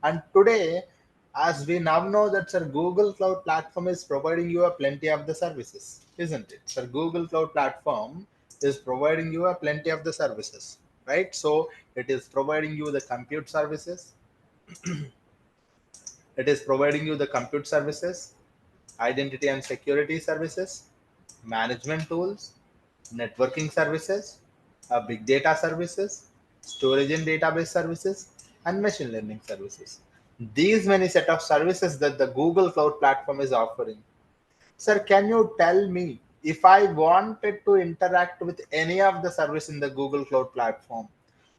And today, as we now know that sir, Google Cloud Platform is providing you a plenty of the services, isn't it? Sir, Google Cloud Platform is providing you a plenty of the services, right? So it is providing you the compute services. It is providing you the compute services, identity and security services, management tools, networking services, big data services, storage and database services, and machine learning services. These many set of services that the Google Cloud Platform is offering. Sir, can you tell me if I wanted to interact with any of the service in the Google Cloud Platform,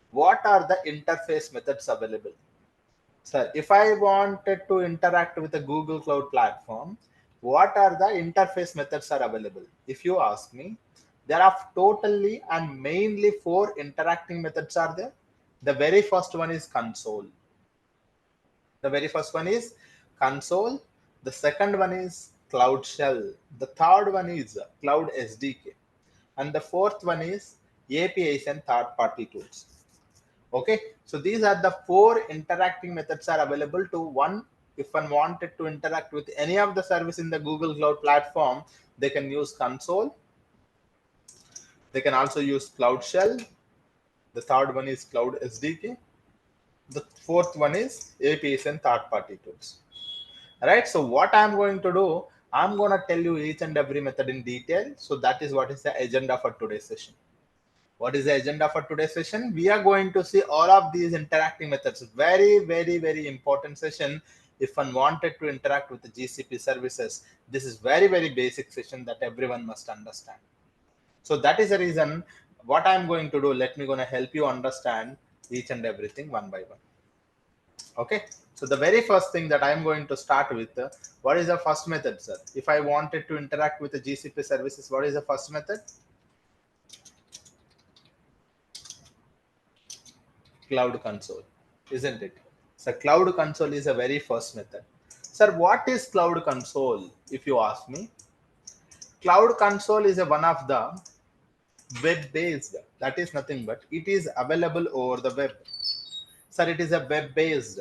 what are the interface methods available? Sir, if I wanted to interact with the Google Cloud Platform, what are the interface methods are available? If you ask me, there are totally and mainly four interacting methods are there. The very first one is console. The very first one is console. The second one is cloud shell. The third one is cloud SDK. And the fourth one is APIs and third-party tools. Okay, so these are the four interacting methods are available to one. If one wanted to interact with any of the service in the Google Cloud Platform, they can use console. They can also use cloud shell. The third one is cloud SDK. The fourth one is APIs and third-party tools. Right, so what I'm going to do, I'm going to tell you each and every method in detail. So that is what is the agenda for today's session. What is the agenda for today's session? We are going to see all of these interacting methods. Very important session. If one wanted to interact with the GCP services, this is very basic session that everyone must understand. So that is the reason what I'm going to do. Let me going to help you understand each and everything one by one. Okay. So the very first thing that I'm going to start with, what is the first method, sir? If I wanted to interact with the GCP services, what is the first method? Cloud console, isn't it? So cloud console is a very first method. Sir, what is cloud console? If you ask me, cloud console is a one of the web based. That is nothing but it is available over the web. Sir, it is a web based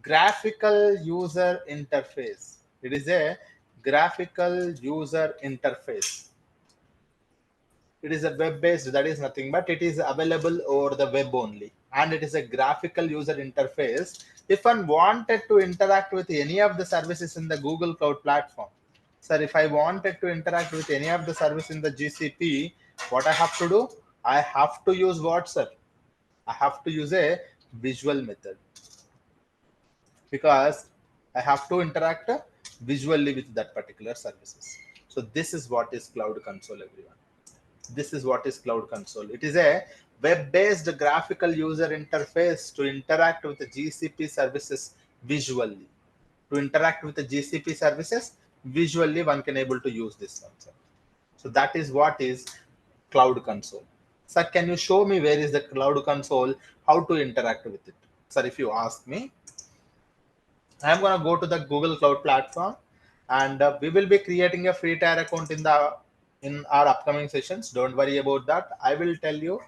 graphical user interface. It is a graphical user interface. It is a web based, that is nothing but it is available over the web only, and it is a graphical user interface. If one wanted to interact with any of the services in the Google Cloud Platform, sir, if I wanted to interact with any of the service in the GCP, what I have to do, I have to use what, sir? I have to use a visual method, because I have to interact visually with that particular services. So this is what is cloud console, everyone. This is what is cloud console. It is a web-based graphical user interface to interact with the GCP services visually. To interact with the GCP services visually, one can able to use this concept. So that is what is cloud console. Sir, can you show me where is the cloud console, how to interact with it? Sir, if you ask me, I'm going to go to the Google Cloud Platform, and we will be creating a free tier account in our upcoming sessions. Don't worry about that. I will tell you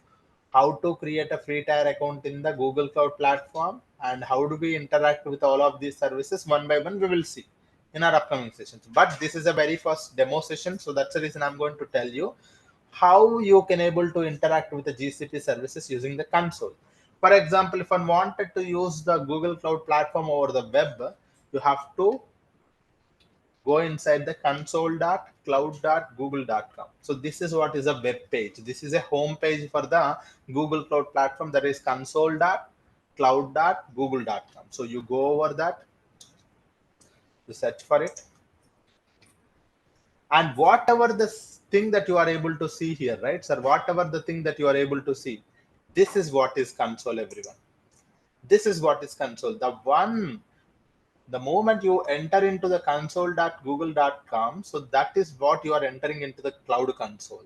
how to create a free tier account in the Google Cloud Platform and how do we interact with all of these services one by one. We will see in our upcoming sessions. But this is a very first demo session, so that's the reason I'm going to tell you how you can able to interact with the GCP services using the console. For example, if one wanted to use the Google Cloud Platform over the web, you have to go inside the console.cloud.google.com. So this is what is a web page. This is a home page for the Google Cloud Platform, that is console.cloud.google.com. So you go over that, you search for it, and whatever the thing that you are able to see here, right, sir, whatever the thing that you are able to see, this is what is console, everyone. This is what is console. The moment you enter into the console.google.com, so that is what you are entering into the cloud console.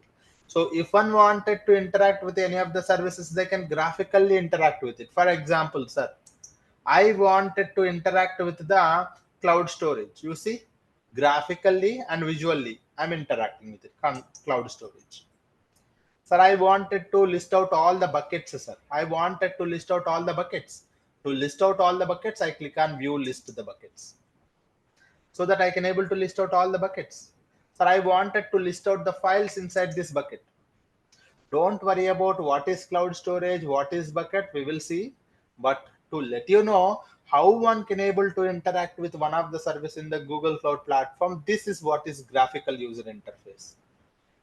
So if one wanted to interact with any of the services, they can graphically interact with it. For example, sir, I wanted to interact with the cloud storage. You see, graphically and visually, I'm interacting with it, cloud storage. Sir, I wanted to list out all the buckets, sir. I wanted to list out all the buckets. To list out all the buckets, I click on view list the buckets, so that I can able to list out all the buckets. So I wanted to list out the files inside this bucket. Don't worry about what is cloud storage, what is bucket, we will see. But to let you know how one can able to interact with one of the service in the Google Cloud Platform, this is what is graphical user interface.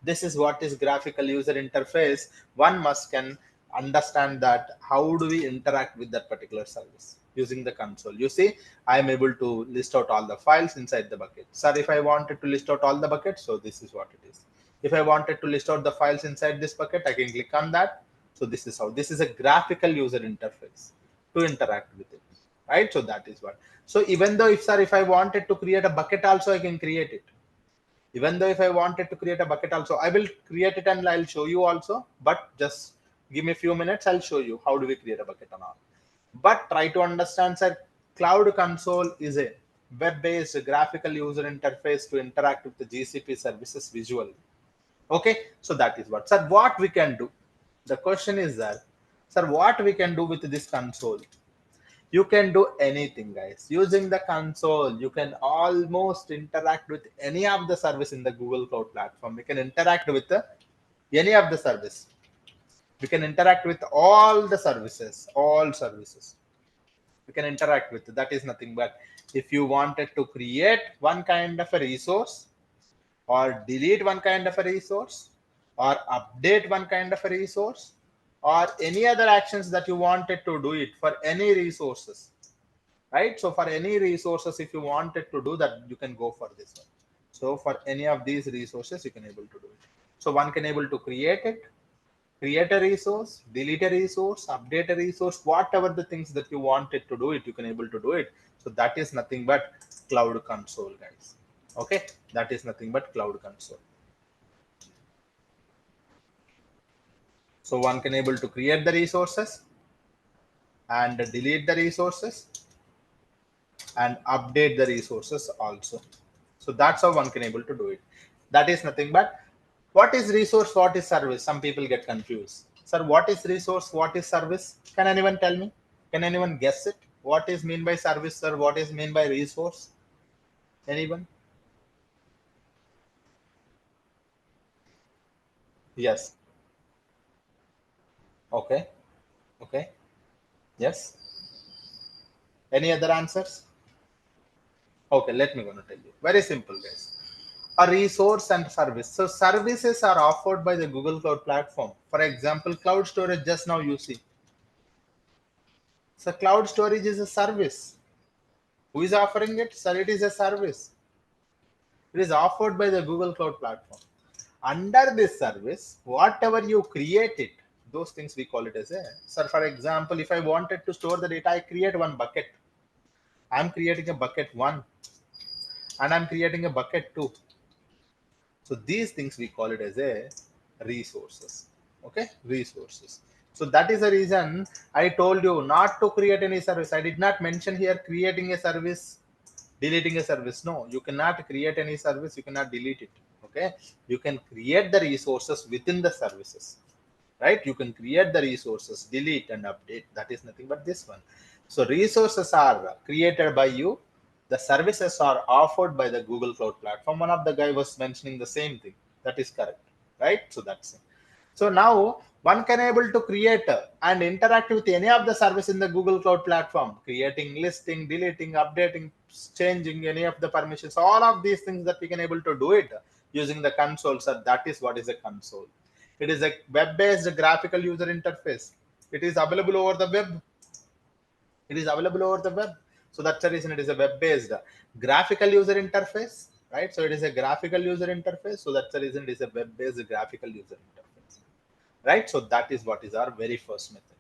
This is what is graphical user interface. One must can understand that how do we interact with that particular service using the console. You see, I am able to list out all the files inside the bucket. Sir, if I wanted to list out all the buckets, so this is what it is. If I wanted to list out the files inside this bucket, I can click on that. So this is how, this is a graphical user interface to interact with it, right? So that is what. So even though if I wanted to create a bucket also, I can create it. Even though if I wanted to create a bucket also, I will create it and I'll show you also, but just give me a few minutes, I'll show you how do we create a bucket and all. But try to understand, sir, Cloud Console is a web-based graphical user interface to interact with the GCP services visually. Okay, so that is what. Sir, what we can do? The question is that, sir, what we can do with this console? You can do anything, guys. Using the console, you can almost interact with any of the service in the Google Cloud Platform. We can interact with any of the service. We can interact with all the services, all services. We can interact with. That is nothing but if you wanted to create one kind of a resource, or delete one kind of a resource, or update one kind of a resource, or any other actions that you wanted to do it for any resources, right? So for any resources, if you wanted to do that, you can go for this one. So for any of these resources, you can able to do it. So one can able to create it, create a resource, delete a resource, update a resource, whatever the things that you wanted to do it, you can able to do it. So that is nothing but Cloud Console, guys. Okay, that is nothing but Cloud Console. So one can able to create the resources and delete the resources and update the resources also. So that's how one can able to do it. That is nothing but what is resource, what is service? Some people get confused. Sir, what is resource, what is service? Can anyone tell me? Can anyone guess it? What is mean by service, sir? What is mean by resource? Anyone? Yes. Okay. Okay. Yes. Any other answers? Okay, let me gonna tell you. Very simple, guys. A resource and service. So services are offered by the Google Cloud Platform. For example, cloud storage, just now you see. So cloud storage is a service. Who is offering it? Sir, it is a service. It is offered by the Google Cloud Platform. Under this service, whatever you create it, those things we call it as a. Sir, for example, if I wanted to store the data, I create one bucket. I'm creating a bucket 1 and I'm creating a bucket 2. So these things we call it as a resources. Okay, resources. So that is the reason I told you not to create any service. I did not mention here creating a service, deleting a service. No, you cannot create any service, you cannot delete it. Okay, you can create the resources within the services, right? You can create the resources, delete and update. That is nothing but this one. So resources are created by you, the services are offered by the Google Cloud Platform. One of the guy was mentioning the same thing. That is correct, right? So that's it. So now one can able to create and interact with any of the service in the Google Cloud Platform, creating, listing, deleting, updating, changing any of the permissions, all of these things that we can able to do it using the console. So that is what is a console. It is a web-based graphical user interface. It is available over the web. It is available over the web. So that's the reason it is a web-based graphical user interface, right? So it is a graphical user interface. So that's the reason it is a web-based graphical user interface, right? So that is what is our very first method,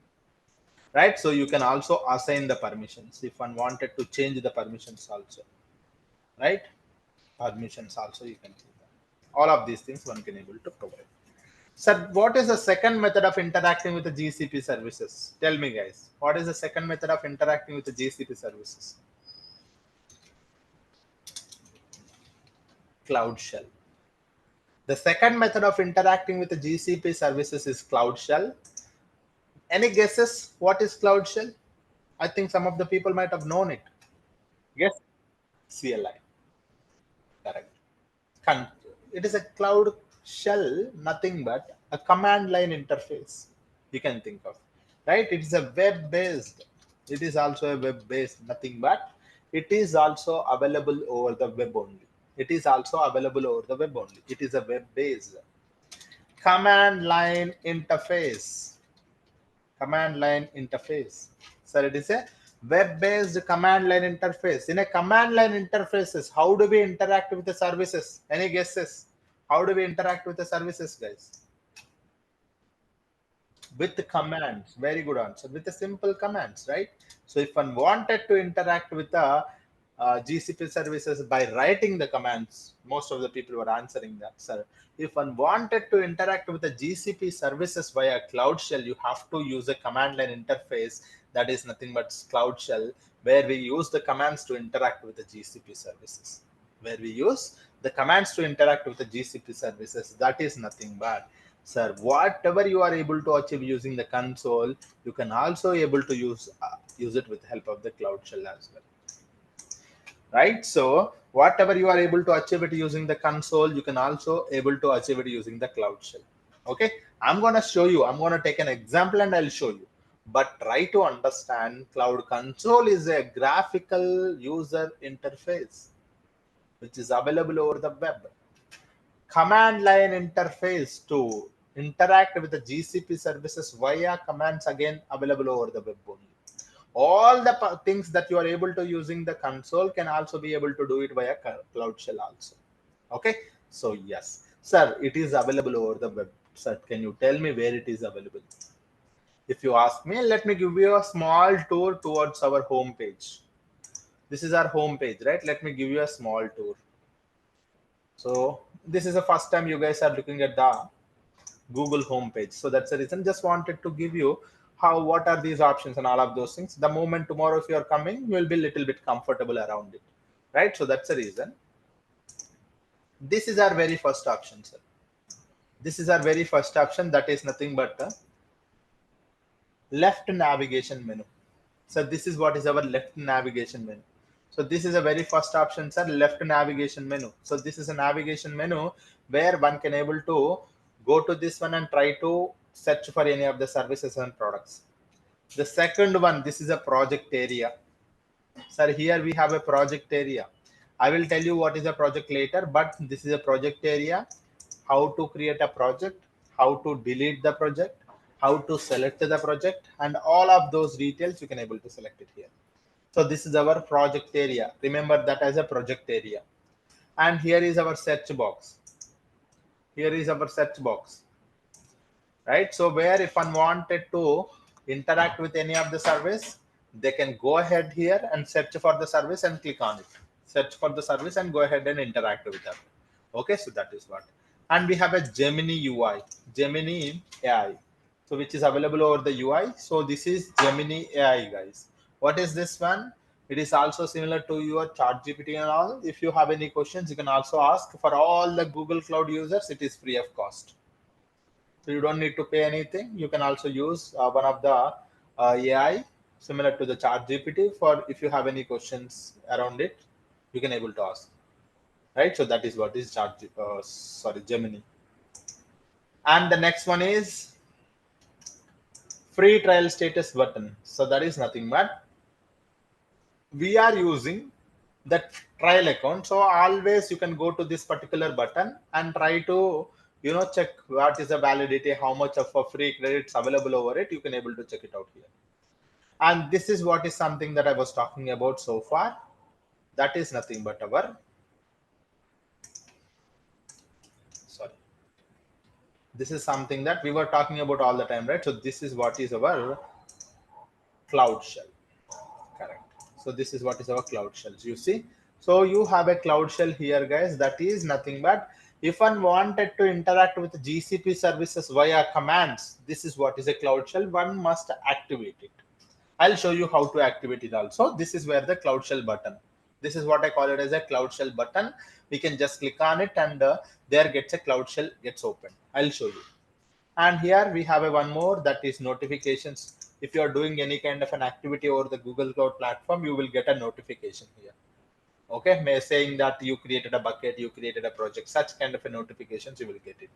right? So you can also assign the permissions if one wanted to change the permissions also, right? Permissions also you can do that. All of these things one can able to provide. Sir, what is the second method of interacting with the GCP services? Tell me, guys. What is the second method of interacting with the GCP services? Cloud Shell. The second method of interacting with the GCP services is Cloud Shell. Any guesses what is Cloud Shell? I think some of the people might have known it. Yes, CLI. Correct. It is a cloud shell, nothing but a command line interface. You can think of, right? It is a web-based. It is also a web-based, nothing but it is also available over the web only. It is also available over the web only. It is a web-based command line interface. Command line interface. So it is a web-based command line interface. In a command line interfaces, how do we interact with the services? Any guesses? How do we interact with the services, guys? With the commands. Very good answer. With the simple commands, right? So if one wanted to interact with the GCP services by writing the commands, most of the people were answering that, sir. If one wanted to interact with the GCP services via Cloud Shell, you have to use a command line interface that is nothing but Cloud Shell, where we use the commands to interact with the GCP services. Where we use the commands to interact with the GCP services, that is nothing but, sir, whatever you are able to achieve using the console, you can also able to use it with the help of the Cloud Shell as well, right? So whatever you are able to achieve it using the console, you can also able to achieve it using the Cloud Shell. Okay, I'm going to show you. I'm going to take an example and I'll show you. But try to understand, Cloud Console is a graphical user interface which is available over the web. Command line interface to interact with the GCP services via commands, again available over the web only. All the things that you are able to using the console can also be able to do it via Cloud Shell also. Okay, so yes, sir, it is available over the web. Sir, can you tell me where it is available? If you ask me, let me give you a small tour towards our home page. This is our home page, right? Let me give you a small tour. So this is the first time you guys are looking at the Google homepage. So that's the reason. Just wanted to give you what are these options and all of those things. The moment tomorrow, if you are coming, you will be a little bit comfortable around it, right? So that's the reason. This is our very first option, sir. This is our very first option. That is nothing but a left navigation menu. So this is what is our left navigation menu. So this is a very first option, sir, left navigation menu. So this is a navigation menu where one can able to go to this one and try to search for any of the services and products. The second one, this is a project area. Sir, here we have a project area. I will tell you what is a project later, but this is a project area. How to create a project, how to delete the project, how to select the project, and all of those details you can able to select it here. So this is our project area. Remember that as a project area. And here is our search box. Here is our search box, right? So where if one wanted to interact with any of the service, they can go ahead here and search for the service and click on it. Search for the service and go ahead and interact with that. Okay, so that is what. And we have a Gemini UI, Gemini AI. So which is available over the UI. So this is Gemini AI, guys. What is this one? It is also similar to your ChatGPT and all. If you have any questions, you can also ask. For all the Google Cloud users, it is free of cost. So you don't need to pay anything. You can also use one of the AI similar to the ChatGPT for if you have any questions around it, you can able to ask. Right. So that is what is Gemini. And the next one is free trial status button. So that is nothing but we are using that trial account. So always you can go to this particular button and try to check what is the validity, how much of a free credits available over it. You can able to check it out here. And this is what is something that I was talking about so far. That is nothing but our this is something that we were talking about all the time, right? So this is what is our Cloud Shell. Correct. So this is what is our Cloud Shells. You see, so you have a Cloud Shell here, guys. That is nothing but if one wanted to interact with GCP services via commands, this is what is a Cloud Shell. One must activate it. I'll show you how to activate it also. This is where the Cloud Shell button. This is what I call it as a Cloud Shell button. We can just click on it and there gets a Cloud Shell gets open. I'll show you. And here we have a one more, that is notifications. if you are doing any kind of an activity over the Google Cloud platform, you will get a notification here. Okay, saying that you created a bucket, you created a project, such kind of a notifications you will get it.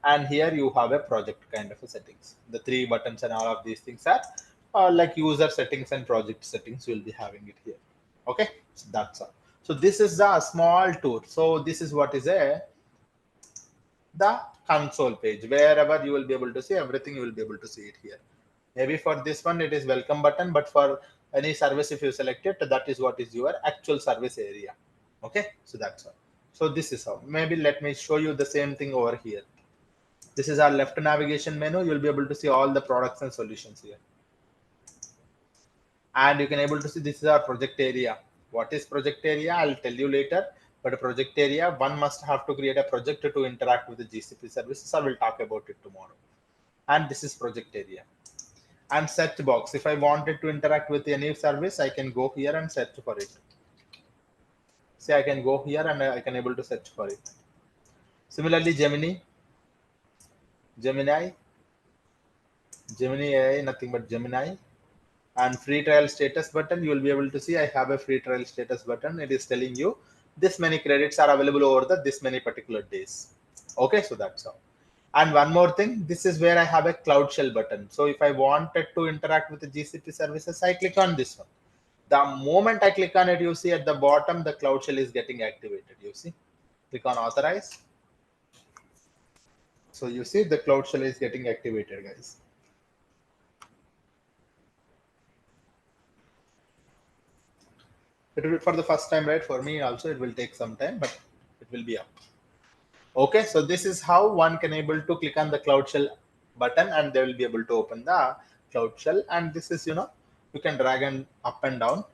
And here you have a project kind of a settings. The three buttons and all of these things are like user settings and project settings. You will be having it here. Okay, so that's all. So this is the small tour. So this is what is the console page. Wherever you will be able to see everything, you will be able to see it here. Maybe for this one it is welcome button, but for any service if you select it, that is what is your actual service area. Okay, so that's all. So this is how. Maybe let me show you the same thing over here. This is our left navigation menu. You'll be able to see all the products and solutions here. And you can able to see this is our project area. What is project area? I'll tell you later. But a project area, one must have to create a project to interact with the GCP services. I will talk about it tomorrow. And this is project area. And search box. If I wanted to interact with any service, I can go here and search for it. See, I can go here and I can able to search for it. Similarly, Gemini AI, nothing but Gemini. And free trial status button, you will be able to see I have a free trial status button. It is telling you this many credits are available over the this many particular days. Okay, so that's all. And one more thing, this is where I have a Cloud Shell button. So if I wanted to interact with the GCP services, I click on this one. The moment I click on it, you see at the bottom, the Cloud Shell is getting activated. You see, click on authorize. So you see the Cloud Shell is getting activated, guys. It will for the first time, right? For me also, it will take some time, but it will be up. Okay, so this is how one can able to click on the Cloud Shell button and they will be able to open the Cloud Shell. And this is, you can drag and up and down.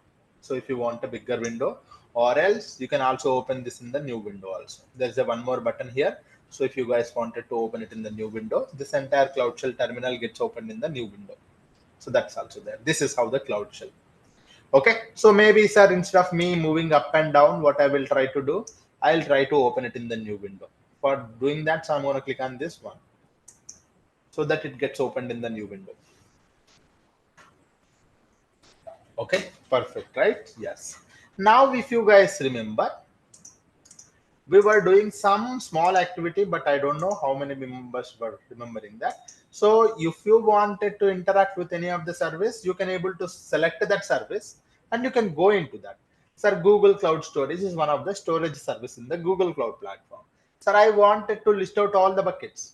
So if you want a bigger window, or else you can also open this in the new window also. There's a one more button here. So if you guys wanted to open it in the new window, this entire Cloud Shell terminal gets opened in the new window. So that's also there. This is how the Cloud Shell. Okay, so maybe, sir, instead of me moving up and down, what I will try to do, I'll try to open it in the new window. For doing that, so I'm going to click on this one so that it gets opened in the new window. Okay, perfect, right? Yes. Now, if you guys remember, we were doing some small activity, but I don't know how many members were remembering that. So if you wanted to interact with any of the service, you can able to select that service and you can go into that. Sir, Google Cloud Storage is one of the storage service in the Google Cloud platform. Sir, I wanted to list out all the buckets,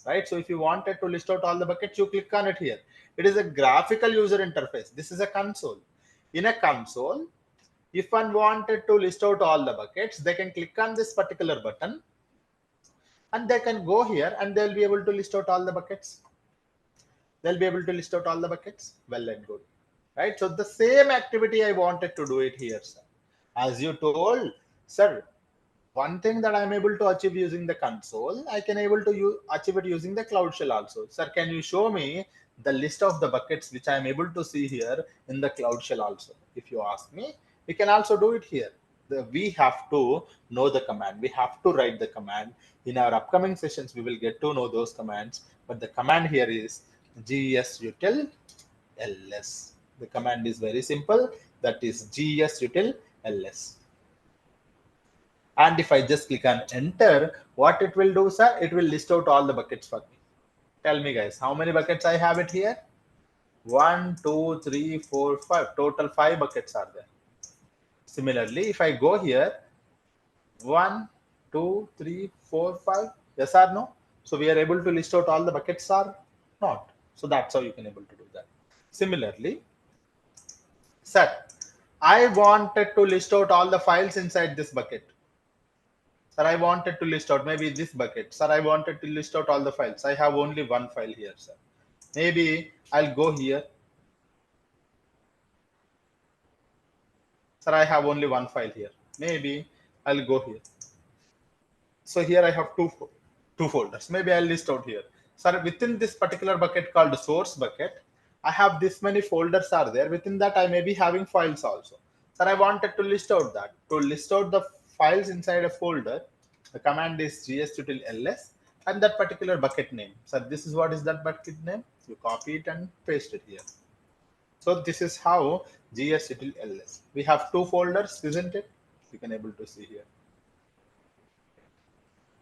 right? So if you wanted to list out all the buckets, you click on it here. It is a graphical user interface. This is a console. In a console, if one wanted to list out all the buckets, they can click on this particular button and they can go here and they'll be able to list out all the buckets. They'll be able to list out all the buckets. Well and good, right? So the same activity I wanted to do it here, sir. As you told, sir, one thing that I'm able to achieve using the console, I can able to achieve it using the Cloud Shell also. Sir, can you show me the list of the buckets which I'm able to see here in the Cloud Shell also? If you ask me, we can also do it here. We have to know the command. We have to write the command. In our upcoming sessions, we will get to know those commands. But the command here is gsutil ls. The command is very simple. That is gsutil ls. And if I just click on enter, what it will do, sir, it will list out all the buckets for me. Tell me, guys, how many buckets I have it here? 1, 2, 3, 4, 5. Total 5 buckets are there. Similarly, if I go here, 1, 2, 3, 4, 5. Yes or no? So we are able to list out all the buckets or not. So that's how you can able to do that. Similarly, sir, I wanted to list out all the files inside this bucket. Sir, I wanted to list out maybe this bucket. Sir, I wanted to list out all the files. I have only one file here, sir. Maybe I'll go here. Sir, I have only one file here. Maybe I'll go here. So here I have two folders. Maybe I'll list out here. Sir, within this particular bucket called source bucket, I have this many folders are there. Within that, I may be having files also. Sir, I wanted to list out that. To list out the files inside a folder, the command is gsutil ls and that particular bucket name. So this is what is that bucket name. You copy it and paste it here. So this is how GSUtil-ls. We have two folders, isn't it? You can able to see here.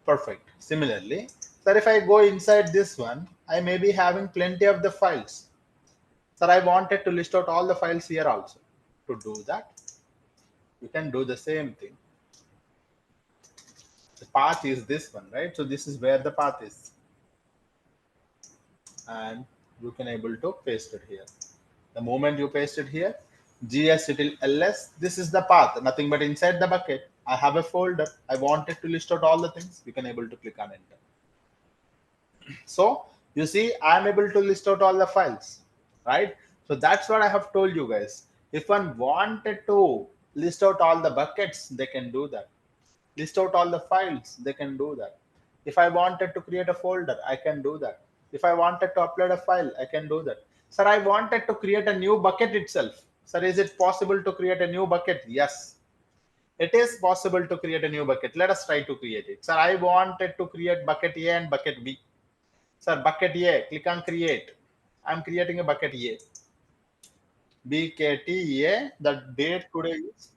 Perfect. Similarly, sir, if I go inside this one, I may be having plenty of the files. Sir, I wanted to list out all the files here also. To do that, you can do the same thing. The path is this one, right? So this is where the path is. And you can able to paste it here. The moment you paste it here, GSUtil-ls, this is the path, nothing but inside the bucket. I have a folder. I wanted to list out all the things. You can able to click on enter. So you see, I'm able to list out all the files, right? So that's what I have told you guys. If one wanted to list out all the buckets, they can do that. List out all the files, they can do that. If I wanted to create a folder, I can do that. If I wanted to upload a file, I can do that. Sir, I wanted to create a new bucket itself. Sir, is it possible to create a new bucket? Yes, it is possible to create a new bucket. Let us try to create it. Sir, I wanted to create bucket A and bucket B. Sir, bucket A, click on create. I'm creating a bucket A. BKTA, the date today is,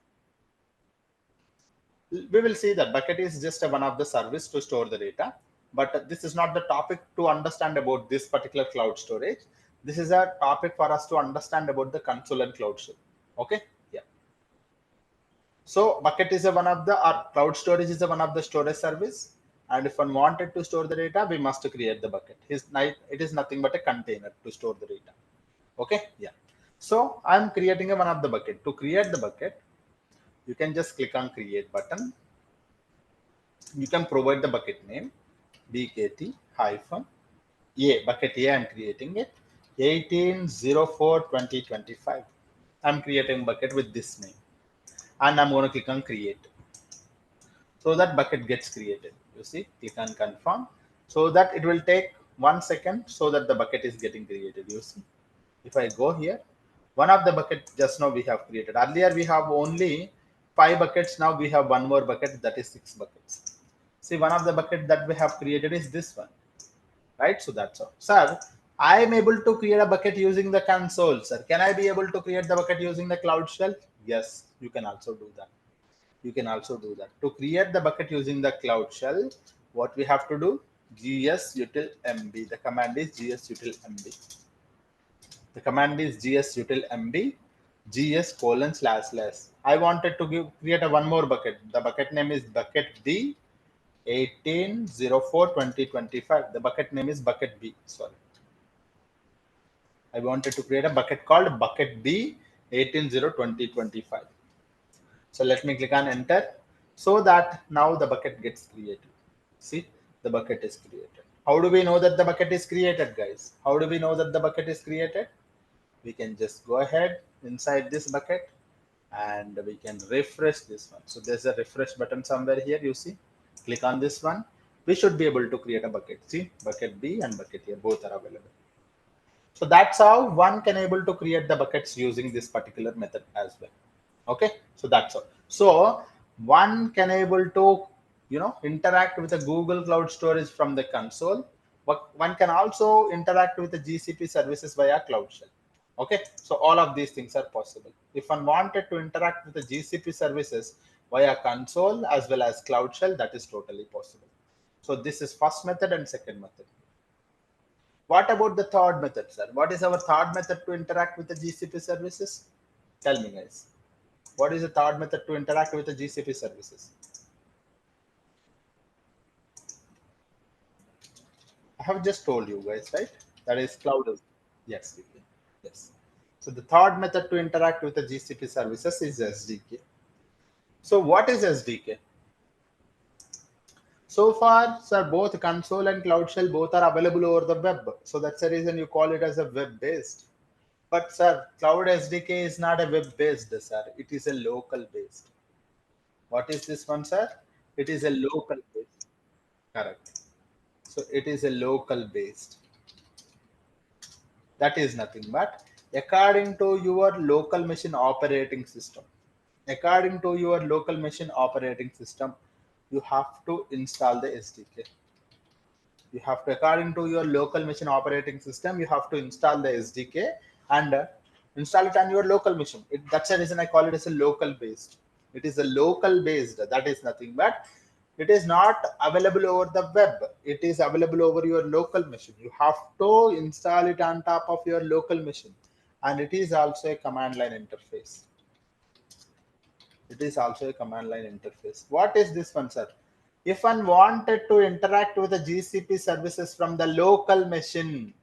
we will see that bucket is just one of the service to store the data, but this is not the topic to understand about this particular cloud storage. This is a topic for us to understand about the console and cloud shell. Okay, yeah. So bucket is one of the, or cloud storage is one of the storage service, and if one wanted to store the data, we must create the bucket. It is nothing but a container to store the data. Okay, yeah. So I'm creating one of the bucket. To create the bucket, you can just click on create button. You can provide the bucket name, bkt hyphen a, bucket A, I'm creating it 1804-2025. I'm creating bucket with this name, and I'm going to click on create. So that bucket gets created. You see, click on confirm. So that it will take 1 second so that the bucket is getting created. You see, if I go here, one of the bucket just now we have created. Earlier we have only 5 buckets. Now we have one more bucket, that is 6 buckets. See, one of the bucket that we have created is this one, right? So that's all. Sir, I am able to create a bucket using the console. Sir, can I be able to create the bucket using the cloud shell? Yes, you can also do that. You can also do that. To create the bucket using the cloud shell, what we have to do? GSUtil-mb. The command is GSUtil-mb. The command is GSUtil-mb gs://. I wanted to create a one more bucket. The bucket name is bucket B 1804-2025. The bucket name is bucket B. Sorry. I wanted to create a bucket called bucket B 1804-2025. So let me click on enter, so that now the bucket gets created. See, the bucket is created. How do we know that the bucket is created, guys? How do we know that the bucket is created? We can just go ahead inside this bucket and we can refresh this one. So there's a refresh button somewhere here, you see. Click on this one. We should be able to create a bucket. See, bucket B and bucket A, both are available. So that's how one can able to create the buckets using this particular method as well. Okay, so that's all. So one can able to, interact with the Google Cloud Storage from the console, but one can also interact with the GCP services via Cloud Shell. Okay, so all of these things are possible. If one wanted to interact with the GCP services via console as well as Cloud Shell, that is totally possible. So this is first method and second method. What about the third method, sir? What is our third method to interact with the GCP services? Tell me, guys. What is the third method to interact with the GCP services? I have just told you guys, right? That is cloud. Yes, we can. Yes. So the third method to interact with the GCP services is SDK. So what is SDK? So far, sir, both console and cloud shell both are available over the web. So that's the reason you call it as a web-based. But sir, cloud SDK is not a web-based, sir. It is a local-based. What is this one, sir? It is a local-based. Correct. So it is a local-based. That is nothing but according to your local machine operating system. According to your local machine operating system, you have to install the SDK. You have to, according to your local machine operating system, you have to install the SDK, and install it on your local machine. That's the reason I call it as a local based. It is a local based. That is nothing but it is not available over the web. It is available over your local machine. You have to install it on top of your local machine. And it is also a command line interface. It is also a command line interface. What is this one, sir? If one wanted to interact with the GCP services from the local machine,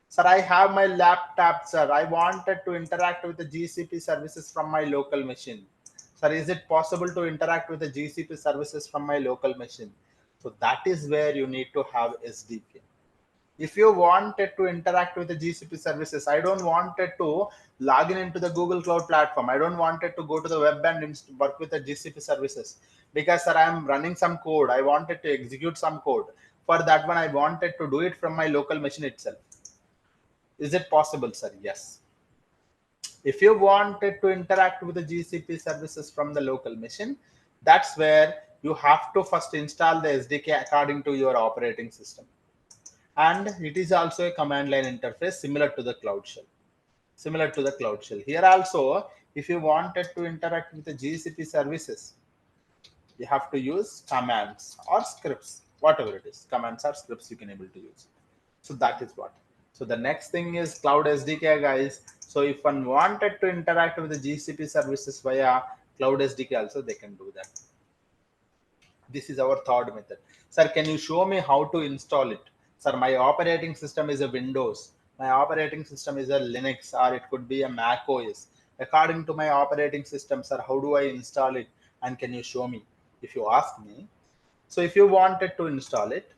sir, I have my laptop, sir. I wanted to interact with the GCP services from my local machine. Sir, is it possible to interact with the GCP services from my local machine? So that is where you need to have SDK. If you wanted to interact with the GCP services, I don't wanted to log in into the Google Cloud platform. I don't wanted to go to the web and work with the GCP services because, sir, I'm running some code. I wanted to execute some code. For that one, I wanted to do it from my local machine itself. Is it possible, sir? Yes. If you wanted to interact with the GCP services from the local machine, that's where you have to first install the SDK according to your operating system. And it is also a command line interface similar to the Cloud Shell. Similar to the Cloud Shell. Here also, if you wanted to interact with the GCP services, you have to use commands or scripts, whatever it is. Commands or scripts you can able to use. So that is what. So the next thing is Cloud SDK, guys. So if one wanted to interact with the GCP services via Cloud SDK also, they can do that. This is our third method. Sir, can you show me how to install it? Sir, my operating system is a Windows. My operating system is a Linux, or it could be a Mac OS. According to my operating system, sir, how do I install it? And can you show me? If you ask me. So if you wanted to install it,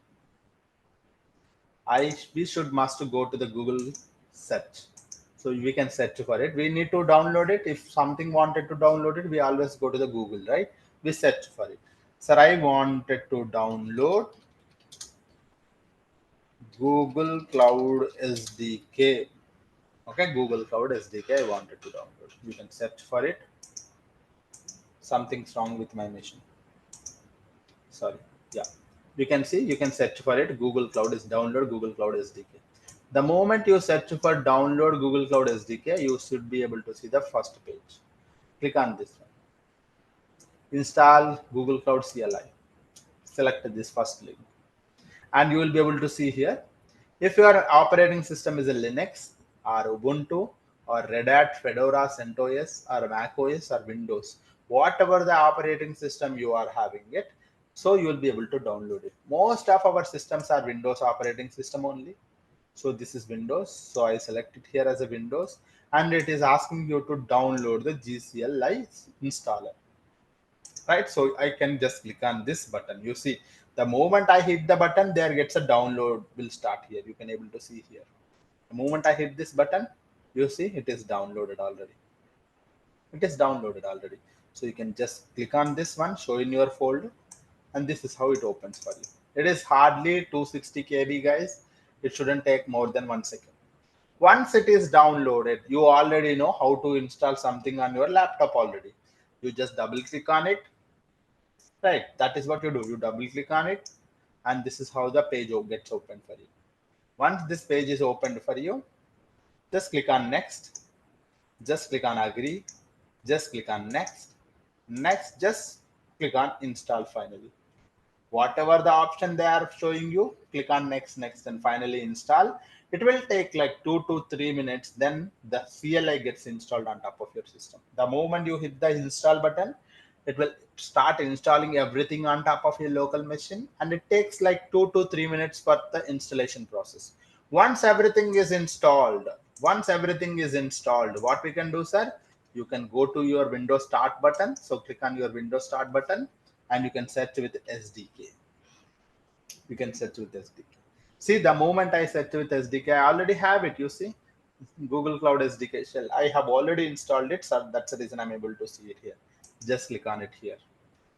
we should must go to the Google search. So we can search for it. We need to download it. If something wanted to download it, we always go to the Google, right? We search for it. Sir, I wanted to download Google Cloud SDK. Okay, Google Cloud SDK I wanted to download. You can search for it. Something's wrong with my machine. Sorry. Yeah. You can see, you can search for it. Google Cloud is download Google Cloud SDK. The moment you search for download Google Cloud SDK, you should be able to see the first page. Click on this one. Install Google Cloud CLI. Select this first link. And you will be able to see here. If your operating system is a Linux or Ubuntu or Red Hat, Fedora, CentOS or Mac OS or Windows, whatever the operating system you are having it, so you will be able to download it. Most of our systems are Windows operating system only. So this is Windows. So I select it here as a Windows, and it is asking you to download the GCLI installer. Right? So I can just click on this button. You see, the moment I hit the button, there gets a download will start here. You can able to see here. The moment I hit this button, you see it is downloaded already. It is downloaded already. So you can just click on this one, show in your folder, and this is how it opens for you. It is hardly 260 KB, guys. It shouldn't take more than 1 second. Once it is downloaded, you already know how to install something on your laptop already. You just double click on it. Right, that is what you do. You double click on it, and this is how the page gets opened for you. Once this page is opened for you, just click on next, just click on agree, just click on next, next, just click on install finally. Whatever the option they are showing you, click on next, next, and finally install. It will take like 2 to 3 minutes. Then the CLI gets installed on top of your system. The moment you hit the install button, it will start installing everything on top of your local machine, and it takes like 2 to 3 minutes for the installation process. Once everything is installed, what we can do, sir? You can go to your Windows Start button. So click on your Windows Start button, and you can search with SDK. You can search with SDK. See, the moment I search with SDK, I already have it. You see, Google Cloud SDK shell. I have already installed it, so that's the reason I'm able to see it here. Just click on it here.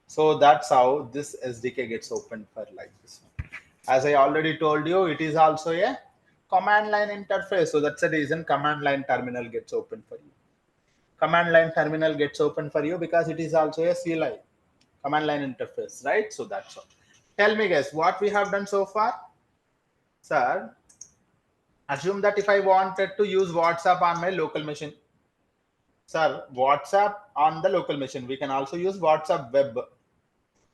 So that's how this SDK gets opened for like this one. As I already told you, it is also a command line interface. So that's the reason command line terminal gets open for you. Command line terminal gets open for you because it is also a CLI, command line interface, right? So that's all. Tell me, guys, what we have done so far. Sir, assume that if I wanted to use WhatsApp on my local machine, Sir, WhatsApp on the local machine. We can also use WhatsApp web.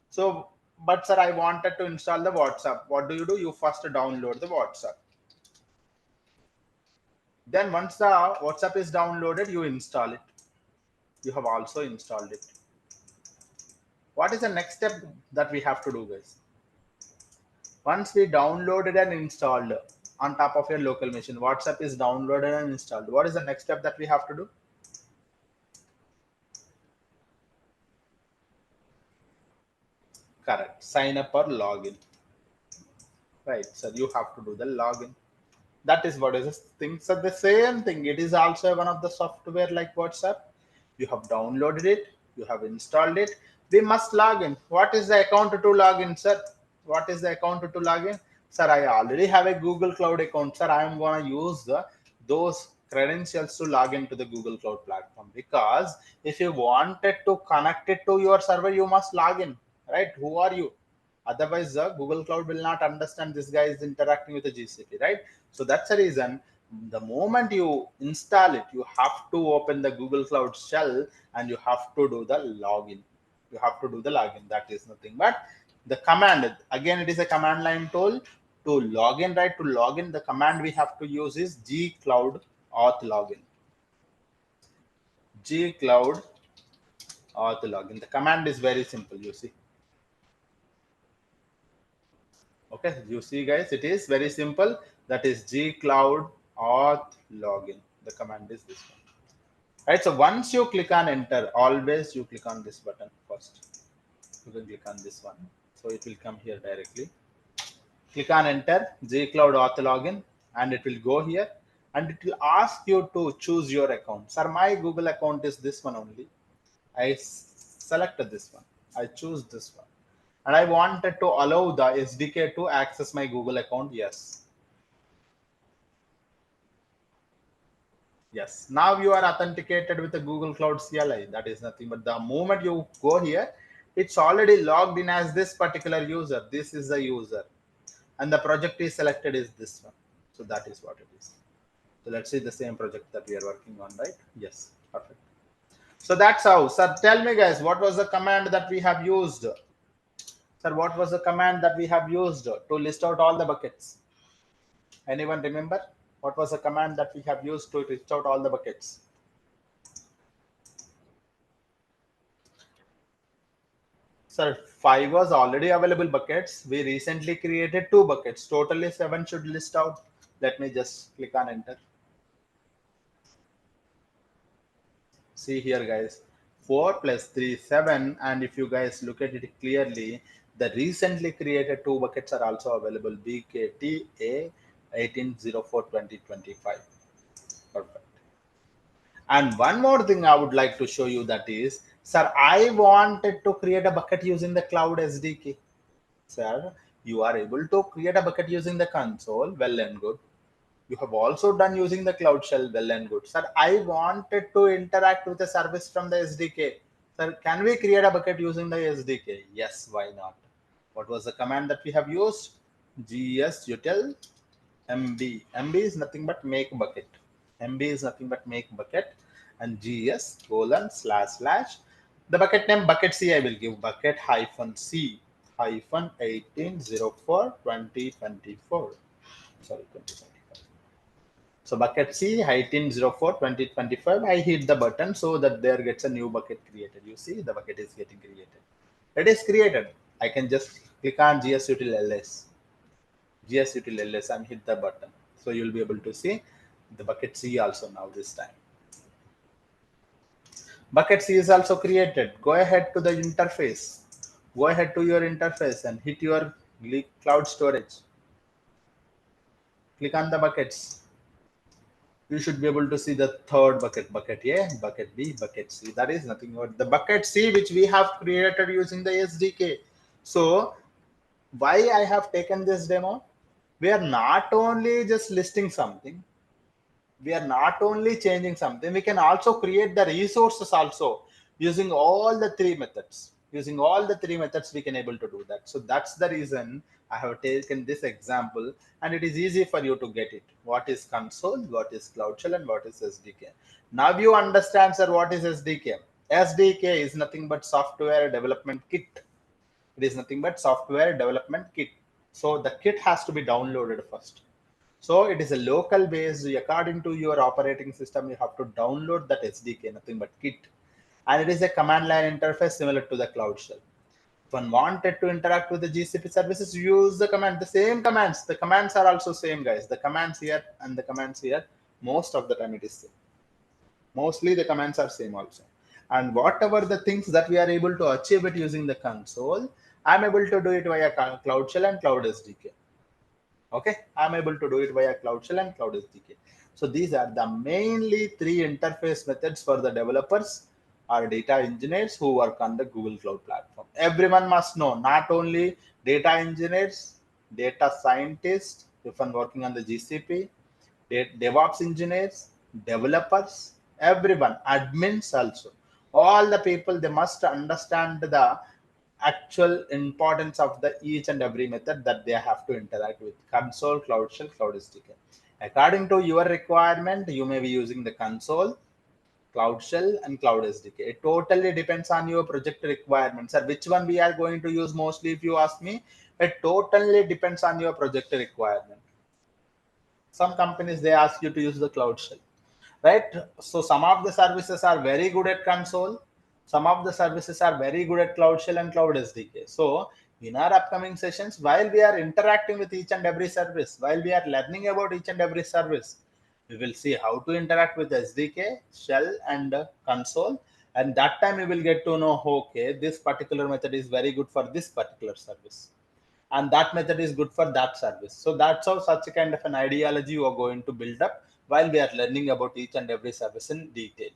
So, but sir, I wanted to install the WhatsApp. What do? You first download the WhatsApp. Then once the WhatsApp is downloaded, you install it. You have also installed it. What is the next step that we have to do, guys? Once we downloaded and installed on top of your local machine, WhatsApp is downloaded and installed. What is the next step that we have to do? Correct. Sign up or login. Right. So you have to do the login. That is what is this thing. So the same thing. It is also one of the software like WhatsApp. You have downloaded it. You have installed it. We must log in. What is the account to log in, sir? What is the account to log in? Sir, I already have a Google Cloud account. Sir, I am going to use those credentials to log into the Google Cloud platform, because if you wanted to connect it to your server, you must log in, right? Who are you? Otherwise, the Google Cloud will not understand this guy is interacting with the GCP, right? So that's the reason. The moment you install it, you have to open the Google Cloud shell and you have to do the login. You have to do the login. That is nothing but the command. Again, it is a command line tool to login, right? To login, the command we have to use is gcloud auth login. Gcloud auth login. The command is very simple, you see. Okay, you see, guys, it is very simple. That is gcloud auth login. The command is this one. Right. So once you click on enter, always you click on this button first. You can click on this one. So it will come here directly. Click on enter, gcloud auth login, and it will go here and it will ask you to choose your account. Sir, my Google account is this one only. I selected this one. I choose this one. And I wanted to allow the SDK to access my Google account. Yes. Yes. Now you are authenticated with the Google Cloud CLI. That is nothing but the moment you go here, it's already logged in as this particular user. This is the user. And the project is selected is this one. So that is what it is. So let's see the same project that we are working on, right? Yes. Perfect. So that's how. Sir, tell me, guys, what was the command that we have used? Sir, what was the command that we have used to list out all the buckets? Anyone remember? What was the command that we have used to list out all the buckets? Sir, 5 was already available buckets. We recently created 2 buckets. Totally 7 should list out. Let me just click on enter. See here, guys. 4 plus 3, 7. And if you guys look at it clearly, the recently created 2 buckets are also available. BKTA 1804-2025. Perfect. And one more thing I would like to show you, that is, sir, I wanted to create a bucket using the Cloud SDK. Sir, you are able to create a bucket using the console. Well and good. You have also done using the Cloud Shell. Well and good. Sir, I wanted to interact with a service from the SDK. Sir, can we create a bucket using the SDK? Yes, why not? What was the command that we have used? gsutil mb. mb is nothing but make bucket. mb is nothing but make bucket, and gs colon / the bucket name bucket c. I will give bucket -c hyphen 1804-2024. Sorry, 2025. So bucket c 1804-2025. I hit the button so that there gets a new bucket created. You see the bucket is getting created. It is created. I can just click on gsutil ls. gsutil ls and hit the button. So you'll be able to see the bucket C also now this time. Bucket C is also created. Go ahead to the interface. Go ahead to your interface and hit your cloud storage. Click on the buckets. You should be able to see the third bucket, bucket A, bucket B, bucket C. That is nothing but the bucket C which we have created using the SDK. So why I have taken this demo? We are not only just listing something, we are not only changing something, we can also create the resources also using all the 3 methods. Using all the three methods, we can able to do that. So that's the reason I have taken this example, and it is easy for you to get it. What is console, what is Cloud Shell, and what is SDK. Now you understand, sir, what is SDK. SDK is nothing but software development kit. It is nothing but software development kit. So the kit has to be downloaded first. So it is a local based, according to your operating system, you have to download that SDK, nothing but kit. And it is a command line interface similar to the Cloud Shell. If one wanted to interact with the GCP services, use the command, the same commands. The commands are also same, guys. The commands here and the commands here, most of the time it is same. Mostly the commands are same also. And whatever the things that we are able to achieve it using the console, I'm able to do it via Cloud Shell and Cloud SDK. Okay, I'm able to do it via Cloud Shell and Cloud SDK. So these are the mainly three interface methods for the developers or data engineers who work on the Google Cloud Platform. Everyone must know, not only data engineers, data scientists, if I'm working on the GCP, DevOps engineers, developers, everyone, admins also. All the people, they must understand the actual importance of the each and every method that they have to interact with. Console, Cloud Shell, Cloud SDK. According to your requirement, you may be using the console, Cloud Shell, and Cloud SDK. It totally depends on your project requirements. Or which one we are going to use mostly, if you ask me, it totally depends on your project requirement. Some companies, they ask you to use the Cloud Shell, right? So some of the services are very good at console, some of the services are very good at Cloud Shell and Cloud SDK. So in our upcoming sessions, while we are interacting with each and every service, while we are learning about each and every service, we will see how to interact with SDK, Shell, and console. And that time we will get to know, okay, this particular method is very good for this particular service, and that method is good for that service. So that's how such a kind of an ideology you are going to build up while we are learning about each and every service in detail.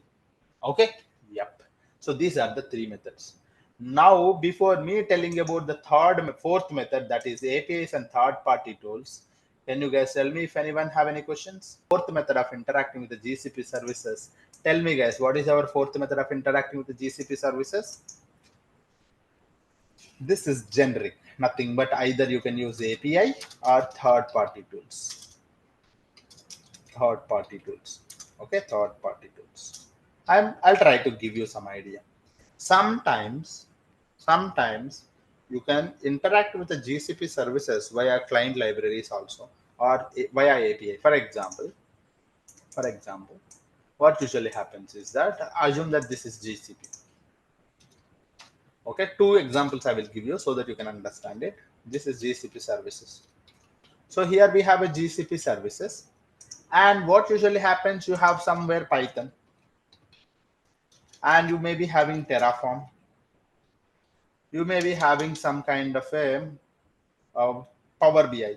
Okay. Yep. So these are the three methods. Now, before me telling about the fourth method, that is APIs and third-party tools, can you guys tell me if anyone have any questions? Fourth method of interacting with the GCP services. Tell me, guys, what is our fourth method of interacting with the GCP services? This is generic, nothing but either you can use API or third-party tools. Third-party tools. Okay, third-party tools. I'll try to give you some idea. Sometimes you can interact with the GCP services via client libraries also, or via API. For example, what usually happens is that assume that this is GCP. Okay, two examples I will give you so that you can understand it. This is GCP services. So here we have a GCP services, and what usually happens, you have somewhere Python, and you may be having Terraform. You may be having some kind of a Power BI.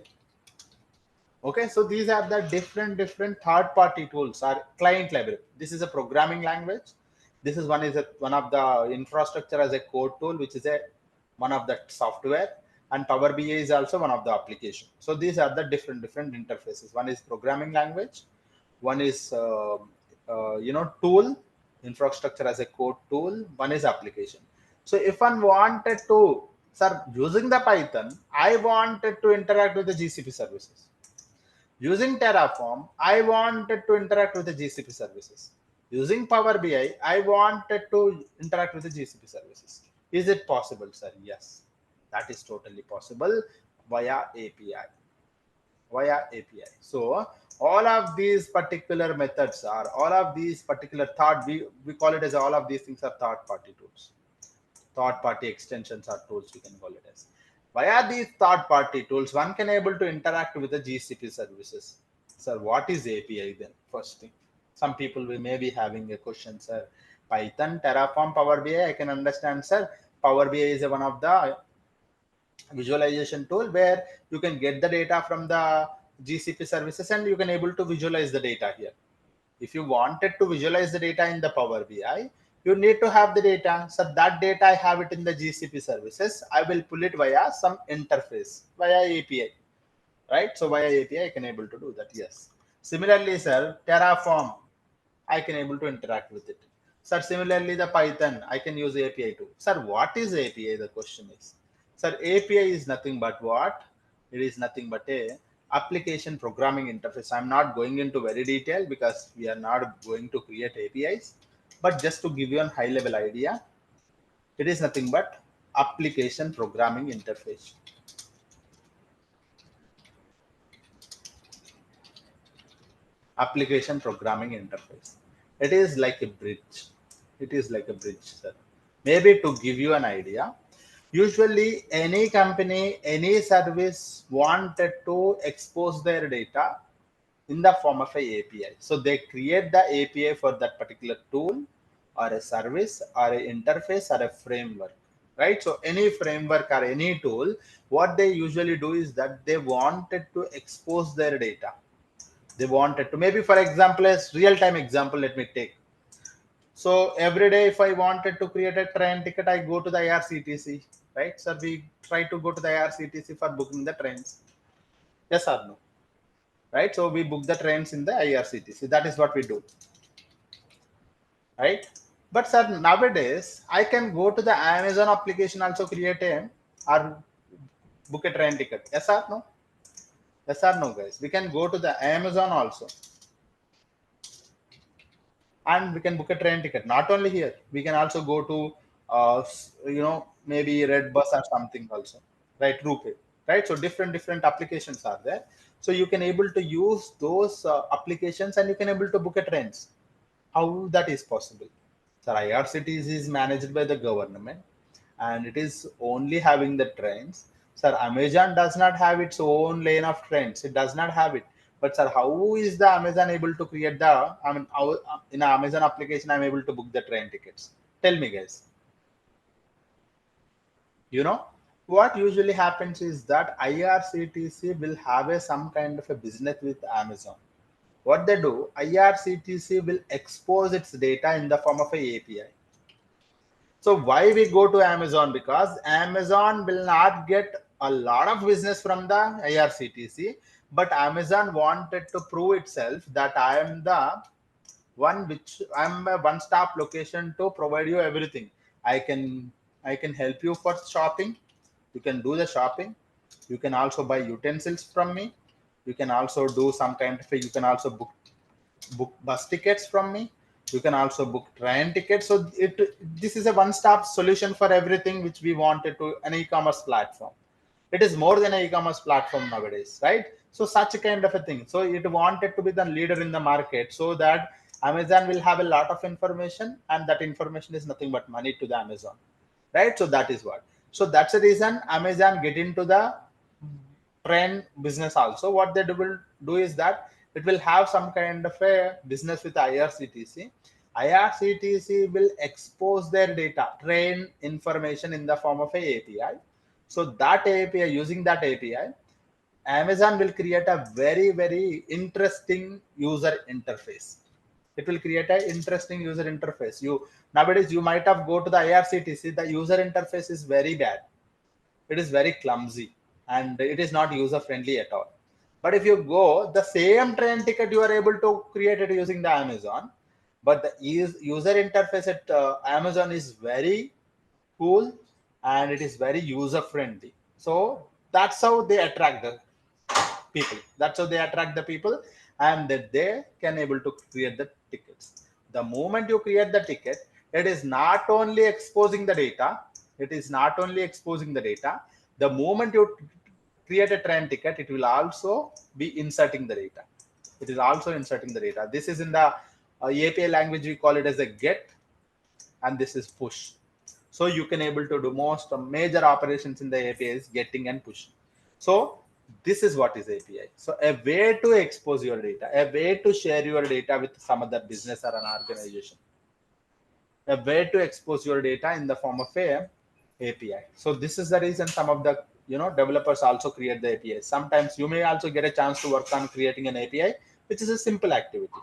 Okay, so these are the different third-party tools or client library. This is a programming language. This is one of the infrastructure as a code tool, which is one of the software, and Power BI is also one of the application. So these are the different interfaces. One is programming language, one is tool, infrastructure as a code tool, one is application. So if one wanted to, sir, using the Python, I wanted to interact with the GCP services. Using Terraform, I wanted to interact with the GCP services. Using Power BI, I wanted to interact with the GCP services. Is it possible, sir? Yes, that is totally possible via API. Via API. So all of these particular methods are, all of these particular we call it as all of these things are third-party tools. Third-party extensions or tools, we can call it as. Via these third-party tools, one can able to interact with the GCP services. Sir, what is API then? First thing. Some people may be having a question, sir. Python, Terraform, Power BI, I can understand, sir. Power BI is one of the visualization tool where you can get the data from the GCP services and you can able to visualize the data here. If you wanted to visualize the data in the Power BI, you need to have the data. So that data, I have it in the GCP services. I will pull it via some interface, via API, right? So via API, I can able to do that. Yes. Similarly, sir, Terraform, I can able to interact with it. Sir, similarly, the Python, I can use API too. Sir, what is API? The question is. Sir, API is nothing but what? It is nothing but a application programming interface. I'm not going into very detail because we are not going to create APIs, but just to give you a high level idea, it is nothing but application programming interface. Application programming interface. It is like a bridge. It is like a bridge, sir. Maybe to give you an idea, usually any company, any service wanted to expose their data in the form of a API. So they create the API for that particular tool or a service or a interface or a framework, right? So any framework or any tool, what they usually do is that they wanted to expose their data. They wanted to, maybe for example, as real-time example, let me take. So every day, if I wanted to create a train ticket, I go to the IRCTC, right? So we try to go to the IRCTC for booking the trains. Yes or no? Right? So we book the trains in the IRCTC. That is what we do, right? But sir, nowadays I can go to the Amazon application, also create a or book a train ticket. Yes or no? Yes or no, guys? We can go to the Amazon also, and we can book a train ticket. Not only here, we can also go to maybe Red Bus or something also, right? Rupee, right? So different applications are there. So you can able to use those applications, and you can able to book a trains. How that is possible? So IRCTC is managed by the government, and it is only having the trains. Sir, Amazon does not have its own lane of trains. It does not have it. But sir, how is the Amazon able to create the? I mean, how, in an Amazon application, I'm able to book the train tickets. Tell me, guys. You know what usually happens is that IRCTC will have some kind of a business with Amazon. What they do, IRCTC will expose its data in the form of a API. So why we go to Amazon? Because Amazon will not get a lot of business from the IRCTC, but Amazon wanted to prove itself that I am the one which I'm a one-stop location to provide you everything. I can I can help you for shopping. You can do the shopping. You can also buy utensils from me. You can also do some kind of you can also book bus tickets from me. You can also book train tickets. So this is a one-stop solution for everything which we wanted to an e-commerce platform. It is more than an e-commerce platform nowadays, right? So such a kind of a thing. So it wanted to be the leader in the market, so that Amazon will have a lot of information, and that information is nothing but money to the Amazon, right? So that is what. So that's the reason Amazon get into the train business also. What they will do is that it will have some kind of a business with IRCTC. IRCTC will expose their data, train information in the form of a API. So that API, using that API, Amazon will create a very interesting user interface. It will create an interesting user interface. You nowadays you might have go to the IRCTC. The user interface is very bad. It is very clumsy, and it is not user friendly at all. But if you go the same train ticket, you are able to create it using the Amazon. But the user interface at Amazon is very cool, and it is very user friendly. So that's how they attract the people. That's how they attract the people, and that they can able to create the tickets. The moment you create the ticket, it is not only exposing the data. It is not only exposing the data. The moment you create a train ticket, it will also be inserting the data. It is also inserting the data. This is in the API language. We call it as a get, and this is push. So you can able to do most major operations in the API is getting and pushing. So this is what is API. So a way to expose your data, a way to share your data with some other business or an organization, a way to expose your data in the form of a API. So this is the reason some of the developers also create the API. Sometimes you may also get a chance to work on creating an API, which is a simple activity,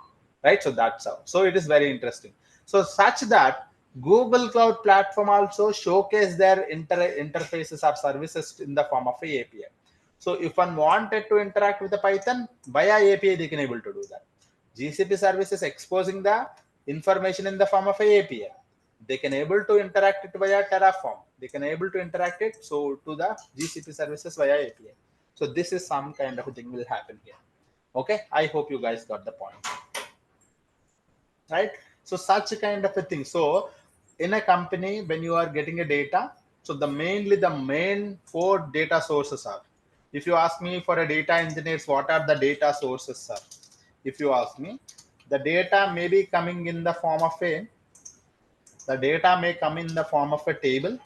right? So that's how. So it is very interesting. So such that Google Cloud Platform also showcase their interfaces or services in the form of a API. So if one wanted to interact with the Python via API, they can able to do that. GCP services exposing the information in the form of a API. They can able to interact it via Terraform. They can able to interact it so to the GCP services via API. So this is some kind of a thing will happen here. Okay, I hope you guys got the point, right? So such a kind of a thing. So in a company, when you are getting a data, so the main 4 data sources are. If you ask me for a data engineers, what are the data sources, sir? If you ask me, the data may be coming in the form of the data may come in the form of a table.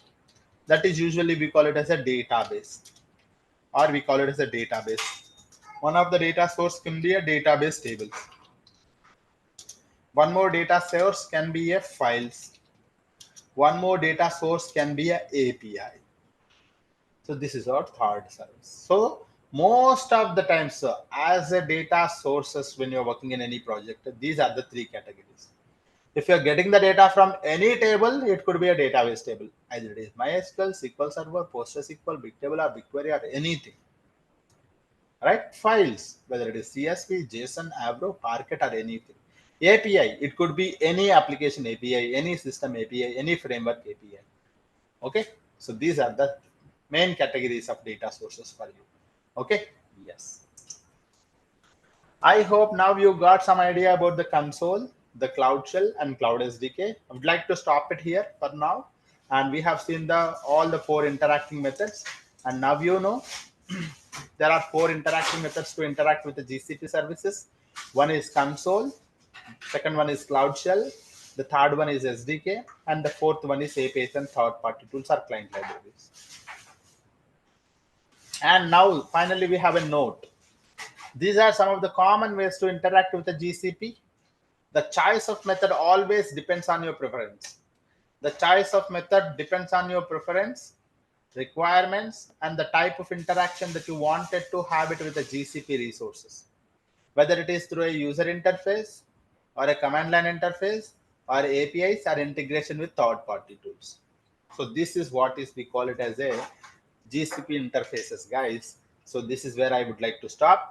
That is usually we call it as a database, or we call it as a database. One of the data source can be a database table. One more data source can be a files. One more data source can be a API. So this is our third service. So most of the time, sir, as a data sources when you're working in any project, these are the 3 categories. If you're getting the data from any table, it could be a database table. Either it is MySQL, SQL Server, PostgreSQL, BigTable, or BigQuery, or anything. Right? Files, whether it is CSV, JSON, Avro, Parquet, or anything. API, it could be any application API, any system API, any framework API. Okay? So these are the main categories of data sources for you. Okay? Yes. I hope now you got some idea about the console, the Cloud Shell, and Cloud SDK. I would like to stop it here for now. And we have seen all the 4 interacting methods. And now you know there are 4 interacting methods to interact with the GCP services. One is console, second one is Cloud Shell, the third one is SDK, and the fourth one is APIs and third-party tools or client libraries. And now finally we have a note. These are some of the common ways to interact with the GCP. The choice of method always depends on your preference. The choice of method depends on your preference, requirements, and the type of interaction that you wanted to have it with the GCP resources. Whether it is through a user interface or a command line interface or APIs or integration with third-party tools. So this is what is we call it as a GCP interfaces, guys. So this is where I would like to stop.